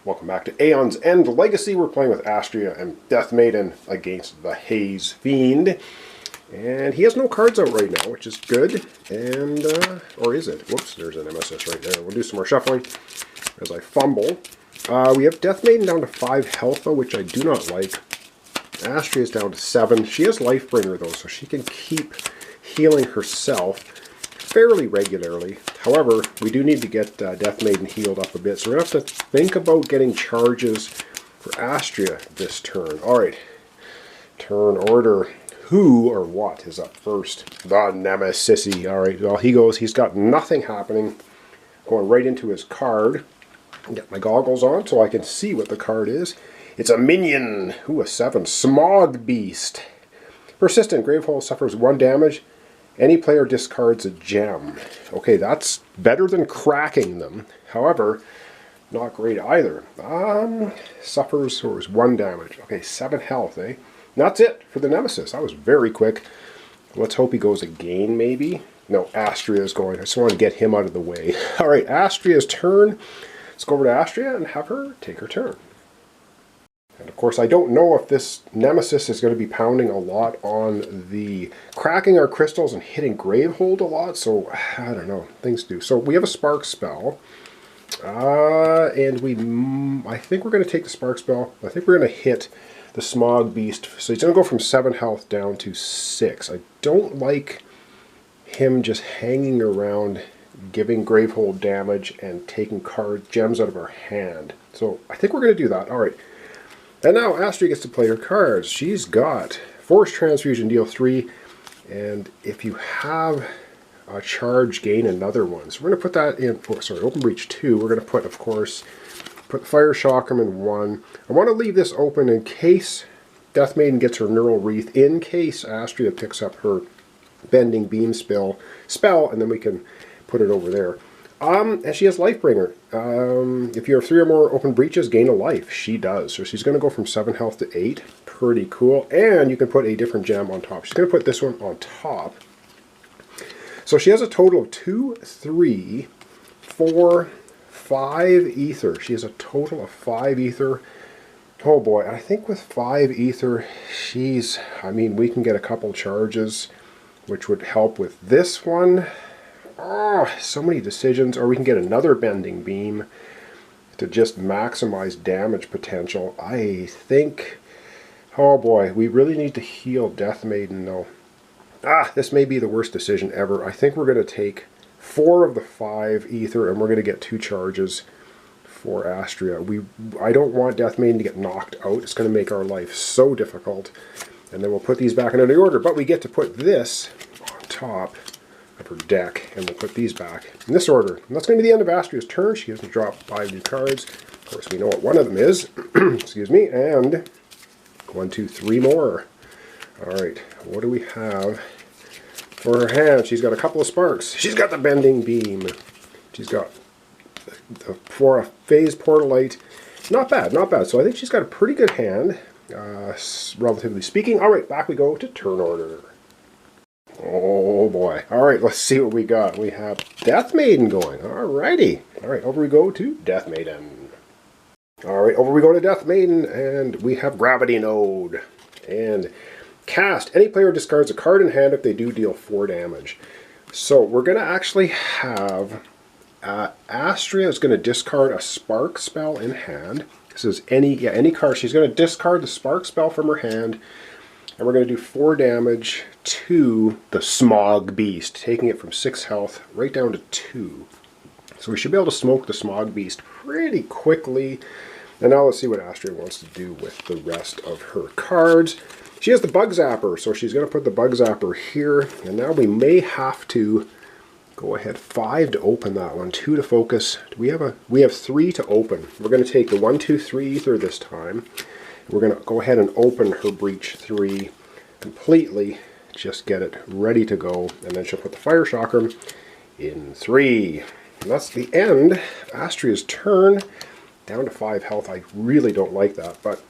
Welcome back to Aeons and Legacy. We're playing with Astria and Death Maiden against the Haze Fiend. And he has no cards out right now, which is good. And, or is it? Whoops, there's an Nemesis right there. We'll do some more shuffling as I fumble. We have Death Maiden down to 5 health, though, which I do not like. Astria is down to 7. She has Lifebringer, though, so she can keep healing herself fairly regularly. However, we do need to get Death Maiden healed up a bit, so we're going to have to think about getting charges for Astria this turn. Alright, turn order. Who or what is up first? The Nemesis. Alright, well, he goes. He's got nothing happening. Going right into his card. Get my goggles on so I can see what the card is. It's a minion. Ooh, a 7. Smog Beast. Persistent. Gravehole suffers 1 damage. Any player discards a gem. Okay, that's better than cracking them. However, not great either. Suffers 1 damage. Okay, 7 health, eh? And that's it for the Nemesis. That was very quick. Let's hope he goes again, maybe. No, Astria is going. I just want to get him out of the way. Alright, Astria's turn. Let's go over to Astria and have her take her turn. And of course, I don't know if this Nemesis is going to be pounding a lot on the cracking our crystals and hitting Gravehold a lot, so I don't know. Things do. So we have a Spark Spell. And I think we're going to take the Spark Spell. I think we're going to hit the Smog Beast. So he's going to go from 7 health down to 6. I don't like him just hanging around, giving Gravehold damage and taking gems out of our hand. So I think we're going to do that. Alright. And now Astria gets to play her cards. She's got Force Transfusion, deal 3, and if you have a charge, gain another one. So we're going to put that in, Open Breach 2. We're going to put, of course, put Fire Chakram in 1. I want to leave this open in case Death Maiden gets her Neural Wreath, in case Astria picks up her Bending Beam spell, and then we can put it over there. And she has Lifebringer. If you have 3 or more open breaches, gain a life. She does. So she's going to go from 7 health to 8. Pretty cool. And you can put a different gem on top. She's going to put this one on top. So she has a total of 2, 3, 4, 5 ether. She has a total of 5 ether. Oh boy, I think with 5 ether, we can get a couple charges, which would help with this one. Oh, so many decisions. Or we can get another Bending Beam to just maximize damage potential. I think, oh boy, we really need to heal Death Maiden though. This may be the worst decision ever. I think we're going to take 4 of the 5 ether and we're going to get 2 charges for Astria. I don't want Death Maiden to get knocked out. It's going to make our life so difficult. And then we'll put these back in the order. But we get to put this on top of her deck, and we'll put these back in this order. And that's going to be the end of Astria's turn. She has to drop 5 new cards. Of course, we know what one of them is. Excuse me. And 1, 2, 3 more. Alright, what do we have for her hand? She's got a couple of sparks. She's got the Bending Beam. She's got for a Phase Portal Light. Not bad, not bad. So I think she's got a pretty good hand, relatively speaking. Alright, back we go to turn order. Oh boy. Alright, let's see what we got. We have Death Maiden going. Alrighty. Alright, over we go to Death Maiden. Alright, over we go to Death Maiden, and we have Gravity Node. And cast. Any player discards a card in hand if they do deal 4 damage. So we're going to actually have Astria is going to discard a Spark Spell in hand. This is any card. She's going to discard the Spark Spell from her hand. And we're going to do 4 damage to the Smog Beast, taking it from 6 health right down to 2. So we should be able to smoke the Smog Beast pretty quickly. And now let's see what Astria wants to do with the rest of her cards. She has the Bug Zapper, so she's going to put the Bug Zapper here. And now we may have to go ahead. 5 to open that one, 2 to focus. We have 3 to open. We're going to take the 1, 2, 3 ether this time. We're going to go ahead and open her Breach 3 completely, just get it ready to go, and then she'll put the Fire Chakram in 3. And that's the end of Astria's turn, down to 5 health. I really don't like that, but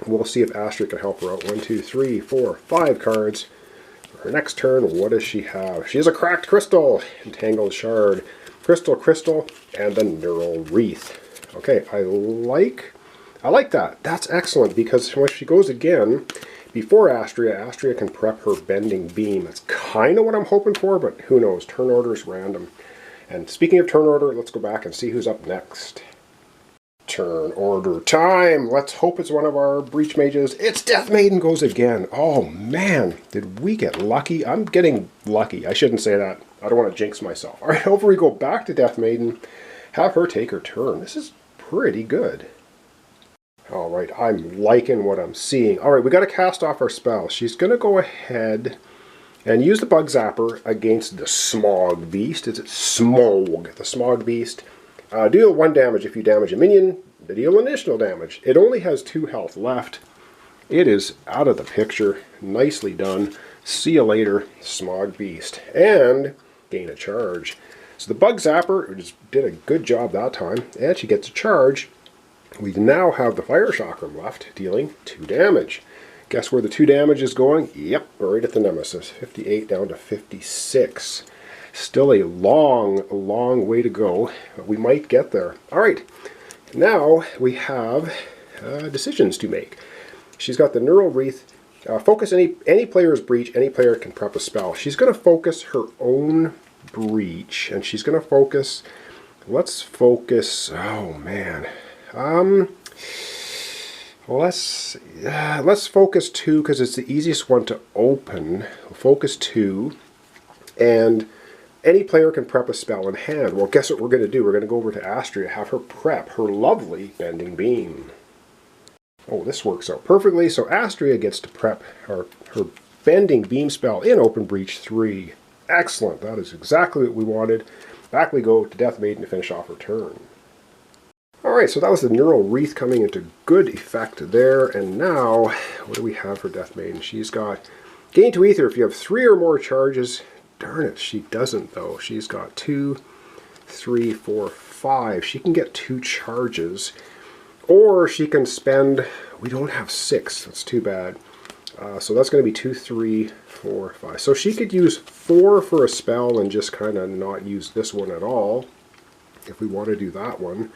we'll see if Astria can help her out. 1, 2, 3, 4, 5 cards. For her next turn, what does she have? She has a Cracked Crystal, Entangled Shard, Crystal, and the Neural Wreath. Okay, I like that. That's excellent, because when she goes again, before Astria can prep her bending beam. That's kind of what I'm hoping for, but who knows? Turn order is random. And speaking of turn order, let's go back and see who's up next. Turn order time! Let's hope it's one of our Breach Mages. It's Death Maiden goes again. Oh man, did we get lucky? I'm getting lucky. I shouldn't say that. I don't want to jinx myself. Alright, over we go back to Death Maiden. Have her take her turn. This is pretty good. Alright, I'm liking what I'm seeing. Alright, we got to cast off our spell. She's going to go ahead and use the Bug Zapper against the Smog Beast. Is it Smog? The Smog Beast. Deal 1 damage if you damage a minion. Deal additional damage. It only has 2 health left. It is out of the picture. Nicely done. See you later, Smog Beast. And gain a charge. So the Bug Zapper just did a good job that time. And she gets a charge. We now have the Fire Chakram left, dealing 2 damage. Guess where the 2 damage is going? Yep, right at the Nemesis. 58 down to 56. Still a long way to go, but we might get there. Alright, now we have decisions to make. She's got the Neural Wreath. Focus any player's breach. Any player can prep a spell. She's going to focus her own breach, and she's going to focus... Let's focus... Oh, man. Let's focus 2, because it's the easiest one to open. We'll focus 2, and any player can prep a spell in hand. Well, guess what we're going to do? We're going to go over to Astria, have her prep her lovely Bending Beam. Oh, this works out perfectly. So Astria gets to prep her Bending Beam spell in Open Breach 3. Excellent. That is exactly what we wanted. Back we go to Death Maiden to finish off her turn. Alright, so that was the Neural Wreath coming into good effect there. And now, what do we have for Death Maiden? She's got Gain to Ether if you have 3 or more charges. Darn it, she doesn't though. She's got 2, 3, 4, 5. She can get 2 charges. Or she can spend... We don't have 6. That's too bad. So that's going to be 2, 3, 4, 5. So she could use 4 for a spell and just kind of not use this one at all, if we want to do that one.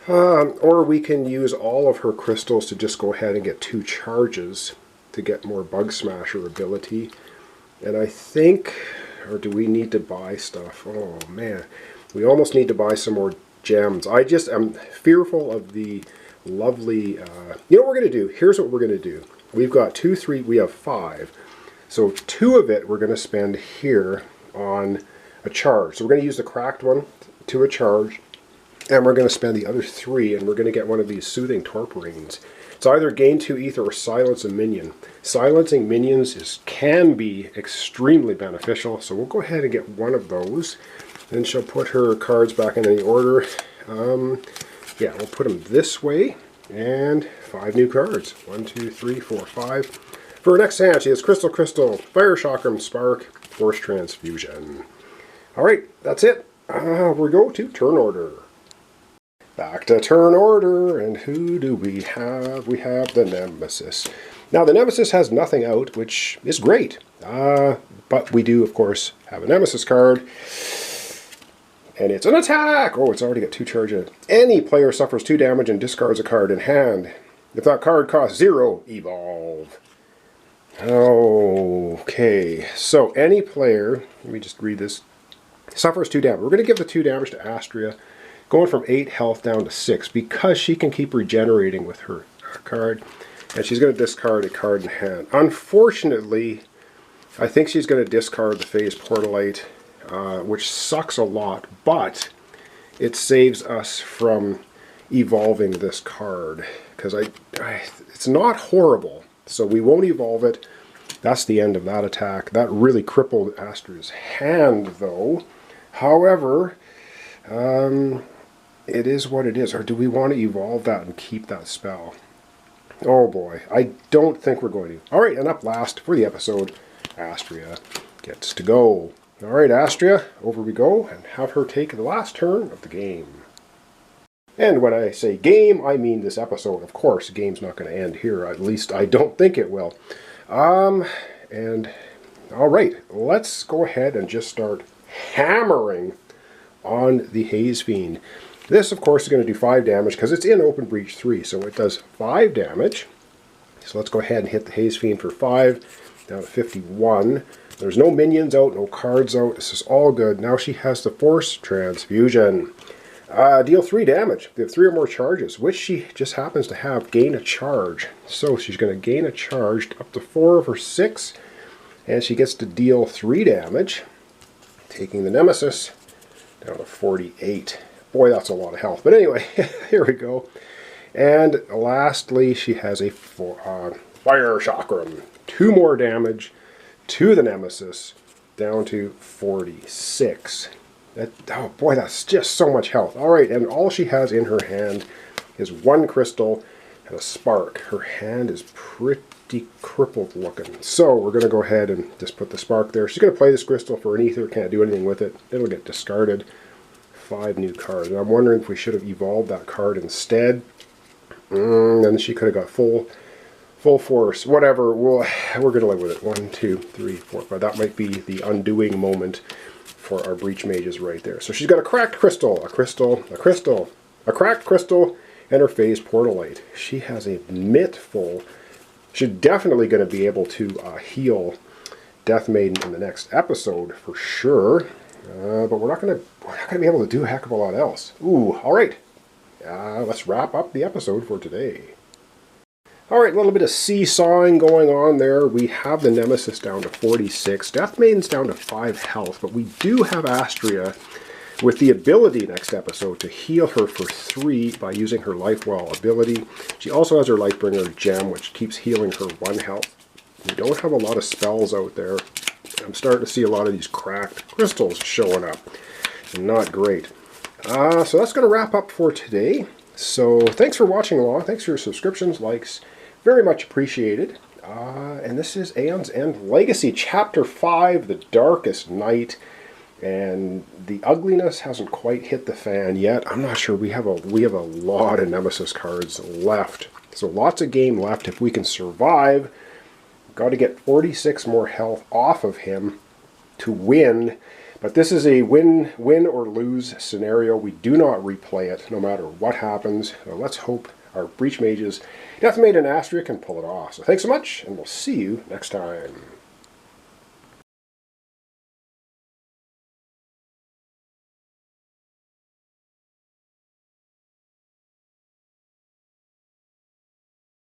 Or we can use all of her crystals to just go ahead and get 2 charges to get more Bug Smasher ability. And I think, or do we need to buy stuff? Oh man, we almost need to buy some more gems. I just am fearful of the lovely, you know what we're going to do? Here's what we're going to do. We've got 2, 3, we have 5. So 2 of it we're going to spend here on a charge. So we're going to use the cracked one to a charge. And we're going to spend the other 3, and we're going to get one of these Soothing Torporines. It's either gain 2 ether or silence a minion. Silencing minions can be extremely beneficial, so we'll go ahead and get one of those. Then she'll put her cards back in any order. Yeah, we'll put them this way, and 5 new cards. 1, 2, 3, 4, 5. For her next hand, she has Crystal, Fire Chakram, Spark, Force Transfusion. Alright, that's it. We go to turn order. Back to turn order, and who do we have? We have the Nemesis. Now, the Nemesis has nothing out, which is great. But we do, of course, have a Nemesis card. And it's an attack! Oh, it's already got 2 charge in it. Any player suffers 2 damage and discards a card in hand. If that card costs 0, evolve. Okay, so any player, let me just read this, suffers 2 damage. We're going to give the 2 damage to Astria, going from 8 health down to 6, because she can keep regenerating with her card, and she's going to discard a card in hand. Unfortunately, I think she's going to discard the Phase Portalite, which sucks a lot, but it saves us from evolving this card, because it's not horrible, so we won't evolve it. That's the end of that attack. That really crippled Astria's hand, though. However, it is what it is. Or do we want to evolve that and keep that spell? Oh boy, I don't think we're going to. Alright, and up last for the episode, Astria gets to go. Alright, Astria, over we go, and have her take the last turn of the game. And when I say game, I mean this episode. Of course, the game's not going to end here. At least I don't think it will. And alright, let's go ahead and just start hammering on the Haze Fiend. This, of course, is going to do 5 damage because it's in Open Breach 3, so it does 5 damage. So let's go ahead and hit the Haze Fiend for 5, down to 51. There's no minions out, no cards out. This is all good. Now she has the Force Transfusion. Deal 3 damage. They have 3 or more charges, which she just happens to have gain a charge. So she's going to gain a charge up to 4 of her 6, and she gets to deal 3 damage, taking the Nemesis down to 48. Boy, that's a lot of health. But anyway, here we go. And lastly, she has a Fire Chakram. 2 more damage to the Nemesis, down to 46. Oh boy, that's just so much health. Alright, and all she has in her hand is 1 crystal and a spark. Her hand is pretty crippled looking. So we're going to go ahead and just put the spark there. She's going to play this crystal for an ether, can't do anything with it. It'll get discarded. 5 new cards. And I'm wondering if we should have evolved that card instead. Then she could have got full force. Whatever. We're going to live with it. 1, 2, 3, 4, 5. That might be the undoing moment for our Breach Mages right there. So she's got a cracked crystal, a crystal, a crystal, a cracked crystal, and her phase Portalite. She has a mitt full. She's definitely going to be able to heal Death Maiden in the next episode for sure. But we're not going to be able to do a heck of a lot else. Ooh, all right. Let's wrap up the episode for today. All right, a little bit of seesawing going on there. We have the Nemesis down to 46. Death Maiden's down to 5 health, but we do have Astria with the ability next episode to heal her for 3 by using her Life Well ability. She also has her Lightbringer gem, which keeps healing her 1 health. We don't have a lot of spells out there. I'm starting to see a lot of these cracked crystals showing up. Not great. So that's going to wrap up for today. So thanks for watching along. Thanks for your subscriptions, likes. Very much appreciated. And this is Aeon's End Legacy, Chapter 5, The Darkest Night. And the ugliness hasn't quite hit the fan yet. I'm not sure. We have a lot of Nemesis cards left. So lots of game left if we can survive. Got to get 46 more health off of him to win. But this is a win or lose scenario. We do not replay it no matter what happens. So let's hope our Breach Mages, Death Maiden and Astria, can pull it off. So thanks so much, and we'll see you next time.